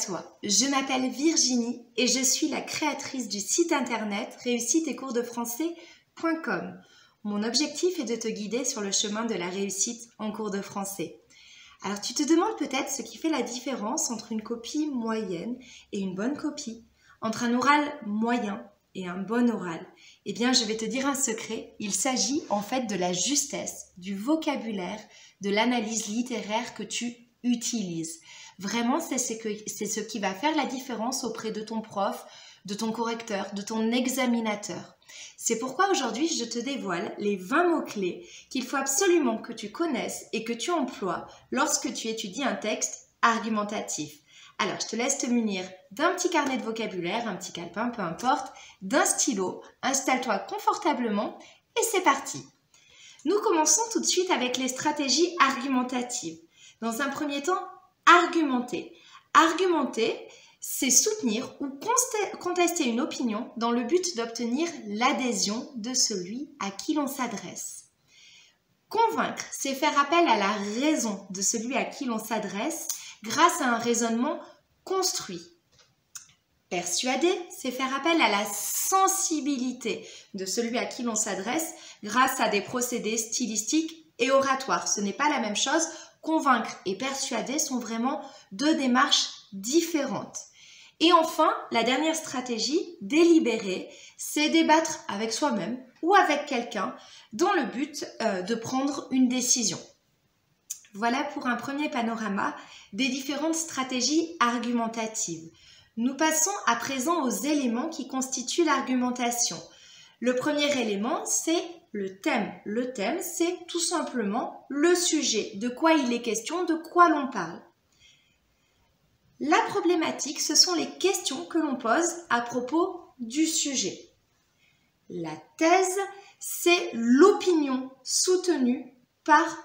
toi, je m'appelle Virginie et je suis la créatrice du site internet réussiteetcoursdefrançais.com. Mon objectif est de te guider sur le chemin de la réussite en cours de français. Alors tu te demandes peut-être ce qui fait la différence entre une copie moyenne et une bonne copie, entre un oral moyen et un bon oral. Eh bien, je vais te dire un secret, il s'agit en fait de la justesse, du vocabulaire, de l'analyse littéraire que tu utilises. Vraiment, c'est ce qui va faire la différence auprès de ton prof, de ton correcteur, de ton examinateur. C'est pourquoi aujourd'hui, je te dévoile les 20 mots-clés qu'il faut absolument que tu connaisses et que tu emploies lorsque tu étudies un texte argumentatif. Alors, je te laisse te munir d'un petit carnet de vocabulaire, un petit calepin, peu importe, d'un stylo. Installe-toi confortablement et c'est parti. Nous commençons tout de suite avec les stratégies argumentatives. Dans un premier temps, argumenter. Argumenter, c'est soutenir ou contester une opinion dans le but d'obtenir l'adhésion de celui à qui l'on s'adresse. Convaincre, c'est faire appel à la raison de celui à qui l'on s'adresse grâce à un raisonnement construit. Persuader, c'est faire appel à la sensibilité de celui à qui l'on s'adresse grâce à des procédés stylistiques et oratoires. Ce n'est pas la même chose. Convaincre et persuader sont vraiment deux démarches différentes. Et enfin, la dernière stratégie, délibérer, c'est débattre avec soi-même ou avec quelqu'un dans le but de prendre une décision. Voilà pour un premier panorama des différentes stratégies argumentatives. Nous passons à présent aux éléments qui constituent l'argumentation. Le premier élément, c'est le thème. Le thème, c'est tout simplement le sujet, de quoi il est question, de quoi l'on parle. La problématique, ce sont les questions que l'on pose à propos du sujet. La thèse, c'est l'opinion soutenue par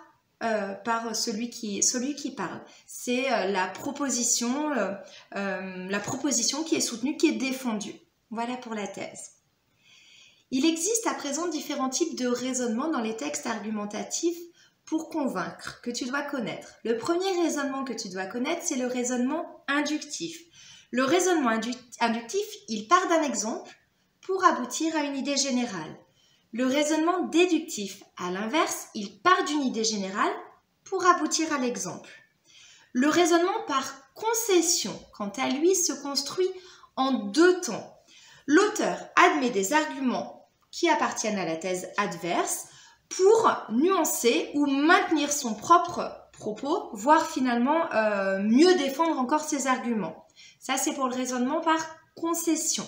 celui qui parle. C'est la proposition qui est soutenue, qui est défendue. Voilà pour la thèse. Il existe à présent différents types de raisonnements dans les textes argumentatifs pour convaincre, que tu dois connaître. Le premier raisonnement que tu dois connaître, c'est le raisonnement inductif. Le raisonnement inductif, il part d'un exemple pour aboutir à une idée générale. Le raisonnement déductif, à l'inverse, il part d'une idée générale pour aboutir à l'exemple. Le raisonnement par concession, quant à lui, se construit en deux temps. L'auteur admet des arguments qui appartiennent à la thèse adverse pour nuancer ou maintenir son propre propos, voire finalement mieux défendre encore ses arguments. Ça, c'est pour le raisonnement par concession.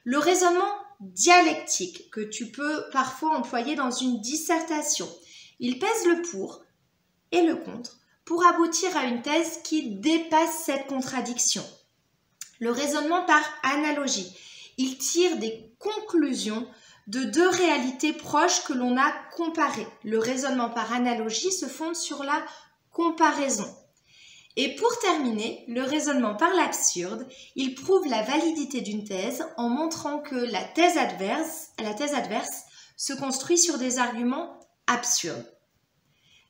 Le raisonnement dialectique, que tu peux parfois employer dans une dissertation. Il pèse le pour et le contre pour aboutir à une thèse qui dépasse cette contradiction. Le raisonnement par analogie. Il tire des conclusions de deux réalités proches que l'on a comparées. Le raisonnement par analogie se fonde sur la comparaison. Et pour terminer, le raisonnement par l'absurde, il prouve la validité d'une thèse en montrant que la thèse adverse se construit sur des arguments absurdes.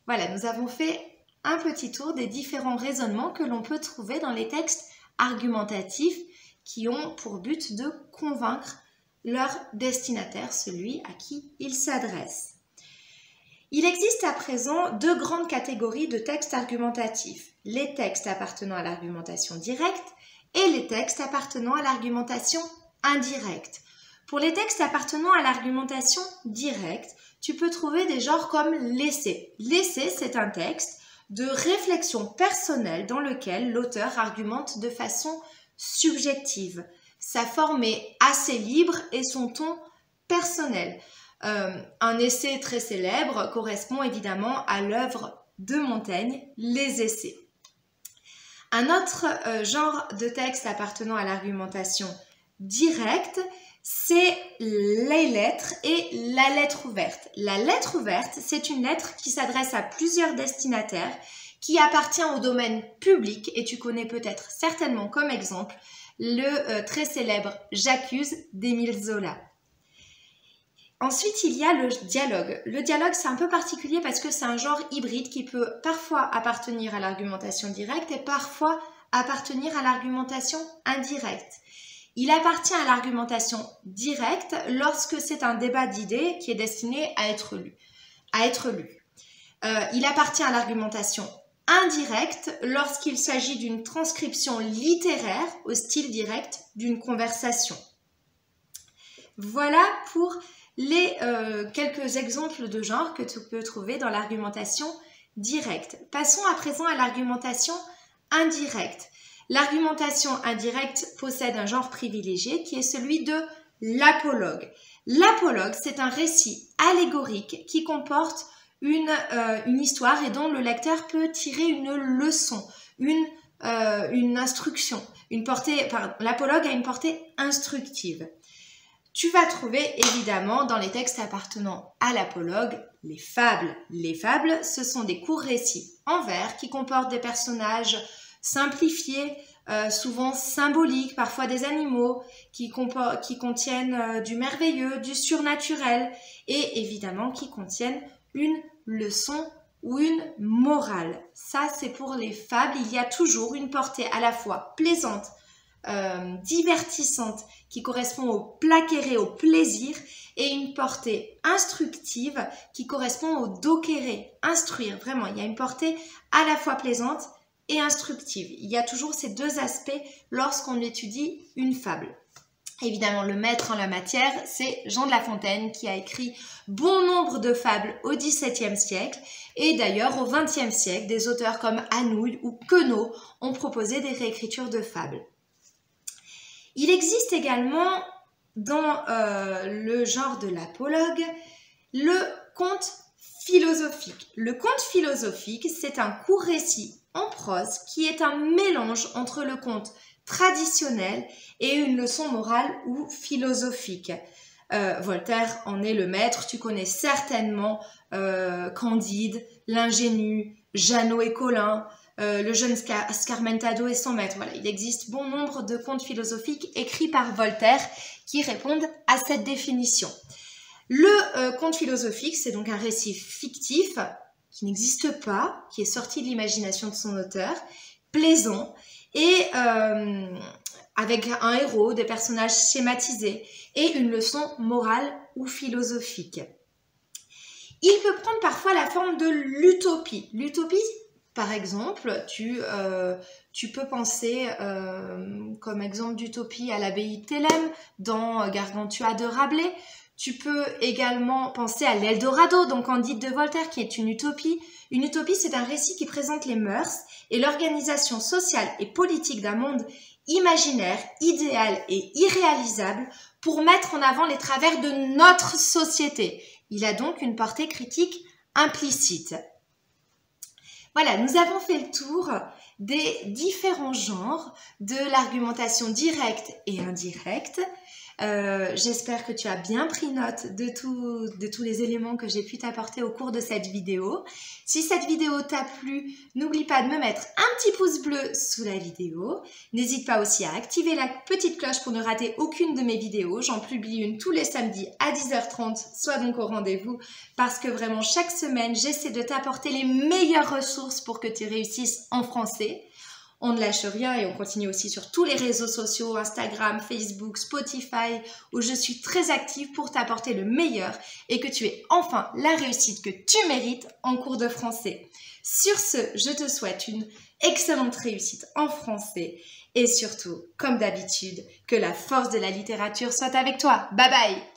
Voilà, nous avons fait un petit tour des différents raisonnements que l'on peut trouver dans les textes argumentatifs qui ont pour but de convaincre leur destinataire, celui à qui ils s'adressent. Il existe à présent deux grandes catégories de textes argumentatifs, les textes appartenant à l'argumentation directe et les textes appartenant à l'argumentation indirecte. Pour les textes appartenant à l'argumentation directe, tu peux trouver des genres comme l'essai. L'essai, c'est un texte de réflexion personnelle dans lequel l'auteur argumente de façon subjective. Sa forme est assez libre et son ton personnel. Un essai très célèbre correspond évidemment à l'œuvre de Montaigne, Les Essais. Un autre genre de texte appartenant à l'argumentation directe, c'est les lettres et la lettre ouverte. La lettre ouverte, c'est une lettre qui s'adresse à plusieurs destinataires, qui appartient au domaine public, et tu connais peut-être certainement comme exemple le très célèbre J'accuse d'Émile Zola. Ensuite, il y a le dialogue. Le dialogue, c'est un peu particulier parce que c'est un genre hybride qui peut parfois appartenir à l'argumentation directe et parfois appartenir à l'argumentation indirecte. Il appartient à l'argumentation directe lorsque c'est un débat d'idées qui est destiné à être lu. Il appartient à l'argumentation indirecte lorsqu'il s'agit d'une transcription littéraire au style direct d'une conversation. Voilà pour les quelques exemples de genre que tu peux trouver dans l'argumentation directe. Passons à présent à l'argumentation indirecte. L'argumentation indirecte possède un genre privilégié qui est celui de l'apologue. L'apologue, c'est un récit allégorique qui comporte une histoire et dont le lecteur peut tirer une leçon, une instruction. L'apologue a une portée instructive. Tu vas trouver évidemment dans les textes appartenant à l'apologue les fables. Les fables, ce sont des courts récits en vers qui comportent des personnages simplifiés, souvent symboliques, parfois des animaux, qui contiennent du merveilleux, du surnaturel et évidemment qui contiennent une leçon ou une morale. Ça, c'est pour les fables. Il y a toujours une portée à la fois plaisante, divertissante, qui correspond au plaquéré, au plaisir, et une portée instructive qui correspond au docéré, instruire. Vraiment, il y a une portée à la fois plaisante et instructive. Il y a toujours ces deux aspects lorsqu'on étudie une fable. Évidemment, le maître en la matière, c'est Jean de La Fontaine qui a écrit bon nombre de fables au XVIIe siècle et d'ailleurs au XXe siècle, des auteurs comme Anouilh ou Queneau ont proposé des réécritures de fables. Il existe également dans le genre de l'apologue le conte philosophique. Le conte philosophique, c'est un court récit en prose qui est un mélange entre le conte traditionnel et une leçon morale ou philosophique. Voltaire en est le maître, tu connais certainement Candide, l'ingénu, Jeannot et Colin, le jeune Scarmentado et son maître. Voilà, il existe bon nombre de contes philosophiques écrits par Voltaire qui répondent à cette définition. Le conte philosophique, c'est donc un récit fictif qui n'existe pas, qui est sorti de l'imagination de son auteur, plaisant, et avec un héros, des personnages schématisés et une leçon morale ou philosophique. Il peut prendre parfois la forme de l'utopie. L'utopie, par exemple, tu peux penser comme exemple d'utopie à l'abbaye de Thélème dans Gargantua de Rabelais. Tu peux également penser à l'Eldorado, donc Candide de Voltaire, qui est une utopie. Une utopie, c'est un récit qui présente les mœurs et l'organisation sociale et politique d'un monde imaginaire, idéal et irréalisable pour mettre en avant les travers de notre société. Il a donc une portée critique implicite. Voilà, nous avons fait le tour des différents genres de l'argumentation directe et indirecte. J'espère que tu as bien pris note de tous les éléments que j'ai pu t'apporter au cours de cette vidéo. Si cette vidéo t'a plu, n'oublie pas de me mettre un petit pouce bleu sous la vidéo. N'hésite pas aussi à activer la petite cloche pour ne rater aucune de mes vidéos. J'en publie une tous les samedis à 10h30. Sois donc au rendez-vous parce que vraiment chaque semaine, j'essaie de t'apporter les meilleures ressources pour que tu réussisses en français. On ne lâche rien et on continue aussi sur tous les réseaux sociaux, Instagram, Facebook, Spotify, où je suis très active pour t'apporter le meilleur et que tu aies enfin la réussite que tu mérites en cours de français. Sur ce, je te souhaite une excellente réussite en français et surtout, comme d'habitude, que la force de la littérature soit avec toi. Bye bye!